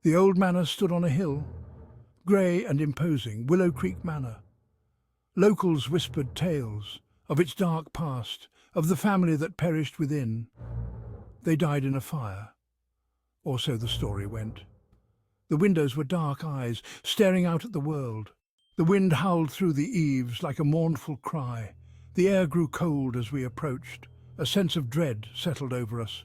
The old manor stood on a hill, grey and imposing, Willow Creek Manor. Locals whispered tales of its dark past, of the family that perished within. They died in a fire, or so the story went. The windows were dark eyes, staring out at the world. The wind howled through the eaves like a mournful cry. The air grew cold as we approached. A sense of dread settled over us.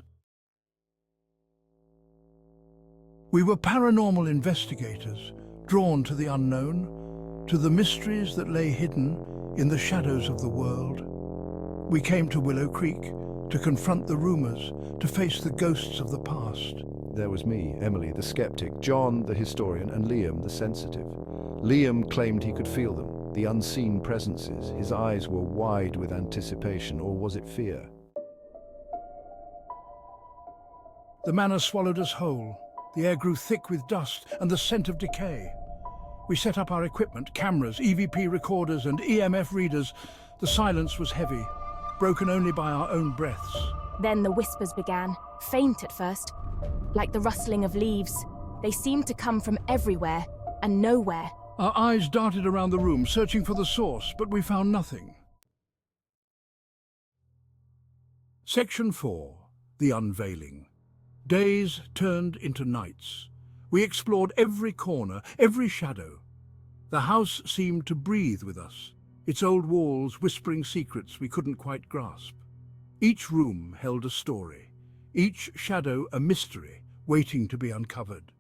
We were paranormal investigators, drawn to the unknown, to the mysteries that lay hidden in the shadows of the world. We came to Willow Creek to confront the rumors, to face the ghosts of the past. There was me, Emily, the skeptic, John, the historian, and Liam, the sensitive. Liam claimed he could feel them, the unseen presences. His eyes were wide with anticipation, or was it fear? The manor swallowed us whole. The air grew thick with dust and the scent of decay. We set up our equipment, cameras, EVP recorders and EMF readers. The silence was heavy, broken only by our own breaths. Then the whispers began, faint at first, like the rustling of leaves. They seemed to come from everywhere and nowhere. Our eyes darted around the room, searching for the source, but we found nothing. Section 4. The Unveiling. Days turned into nights. We explored every corner, every shadow. The house seemed to breathe with us, its old walls whispering secrets we couldn't quite grasp. Each room held a story, each shadow a mystery waiting to be uncovered.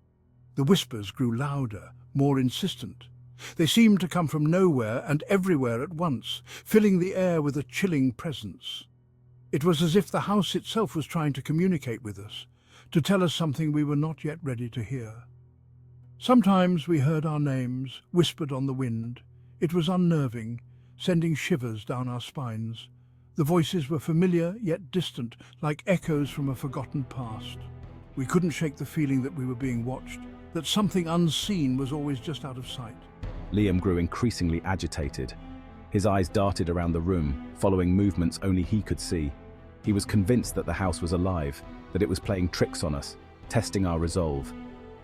The whispers grew louder, more insistent. They seemed to come from nowhere and everywhere at once, filling the air with a chilling presence. It was as if the house itself was trying to communicate with us, to tell us something we were not yet ready to hear. Sometimes we heard our names, whispered on the wind. It was unnerving, sending shivers down our spines. The voices were familiar yet distant, like echoes from a forgotten past. We couldn't shake the feeling that we were being watched, that something unseen was always just out of sight. Liam grew increasingly agitated. His eyes darted around the room, following movements only he could see. He was convinced that the house was alive, that it was playing tricks on us, testing our resolve.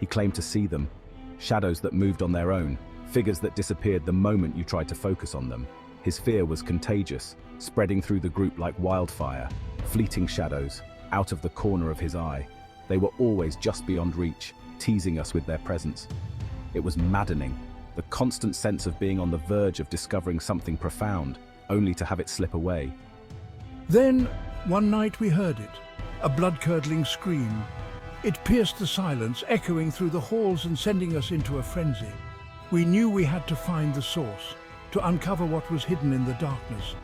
He claimed to see them, shadows that moved on their own, figures that disappeared the moment you tried to focus on them. His fear was contagious, spreading through the group like wildfire, fleeting shadows, out of the corner of his eye. They were always just beyond reach, teasing us with their presence. It was maddening, the constant sense of being on the verge of discovering something profound, only to have it slip away. Then, one night we heard it, a blood-curdling scream. It pierced the silence, echoing through the halls and sending us into a frenzy. We knew we had to find the source, to uncover what was hidden in the darkness.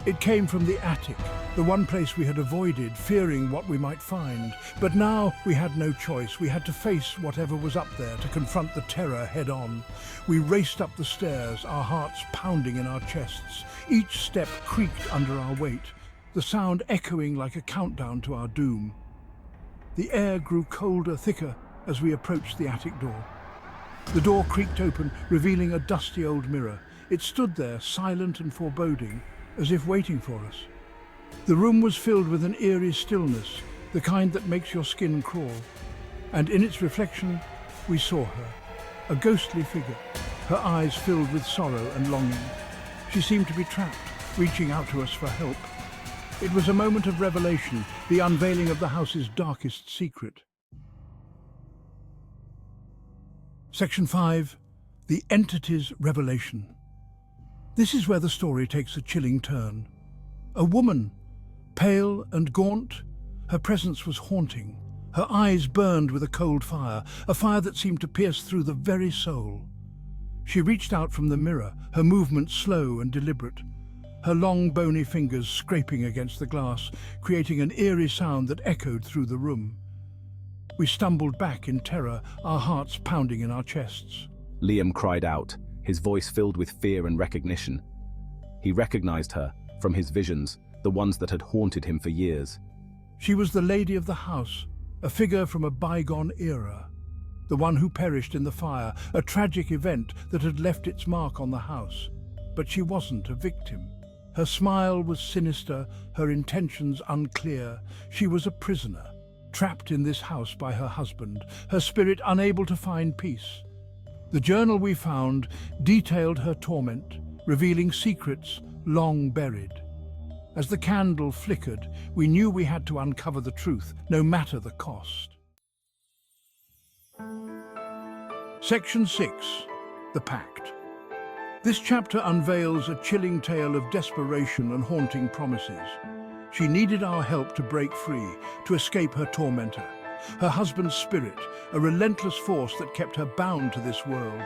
It came from the attic, the one place we had avoided, fearing what we might find. But now we had no choice. We had to face whatever was up there, to confront the terror head-on. We raced up the stairs, our hearts pounding in our chests. Each step creaked under our weight, the sound echoing like a countdown to our doom. The air grew colder, thicker, as we approached the attic door. The door creaked open, revealing a dusty old mirror. It stood there, silent and foreboding, as if waiting for us. The room was filled with an eerie stillness, the kind that makes your skin crawl. And in its reflection, we saw her, a ghostly figure, her eyes filled with sorrow and longing. She seemed to be trapped, reaching out to us for help. It was a moment of revelation, the unveiling of the house's darkest secret. Section 5. The Entity's Revelation. This is where the story takes a chilling turn. A woman, pale and gaunt, her presence was haunting. Her eyes burned with a cold fire, a fire that seemed to pierce through the very soul. She reached out from the mirror, her movements slow and deliberate, her long bony fingers scraping against the glass, creating an eerie sound that echoed through the room. We stumbled back in terror, our hearts pounding in our chests. Liam cried out, his voice filled with fear and recognition. He recognized her from his visions, the ones that had haunted him for years. She was the lady of the house, a figure from a bygone era, the one who perished in the fire, a tragic event that had left its mark on the house. But she wasn't a victim. Her smile was sinister, her intentions unclear. She was a prisoner, trapped in this house by her husband, her spirit unable to find peace. The journal we found detailed her torment, revealing secrets long buried. As the candle flickered, we knew we had to uncover the truth, no matter the cost. Section 6. The Pact. This chapter unveils a chilling tale of desperation and haunting promises. She needed our help to break free, to escape her tormentor. Her husband's spirit, a relentless force that kept her bound to this world.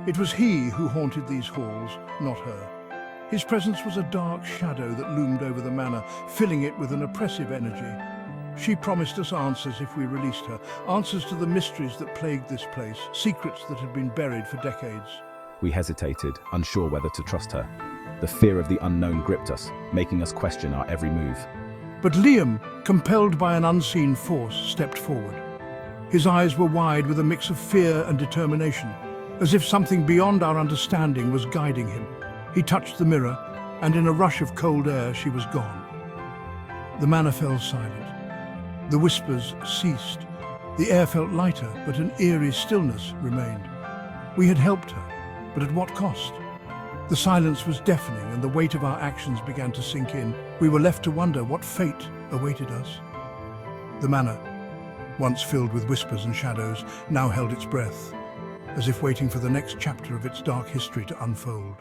It was he who haunted these halls, not her. His presence was a dark shadow that loomed over the manor, filling it with an oppressive energy. She promised us answers if we released her, answers to the mysteries that plagued this place, secrets that had been buried for decades. We hesitated, unsure whether to trust her. The fear of the unknown gripped us, making us question our every move. But Liam, compelled by an unseen force, stepped forward. His eyes were wide with a mix of fear and determination, as if something beyond our understanding was guiding him. He touched the mirror, and in a rush of cold air, she was gone. The manor fell silent. The whispers ceased. The air felt lighter, but an eerie stillness remained. We had helped her, but at what cost? The silence was deafening, and the weight of our actions began to sink in. We were left to wonder what fate awaited us. The manor, once filled with whispers and shadows, now held its breath, as if waiting for the next chapter of its dark history to unfold.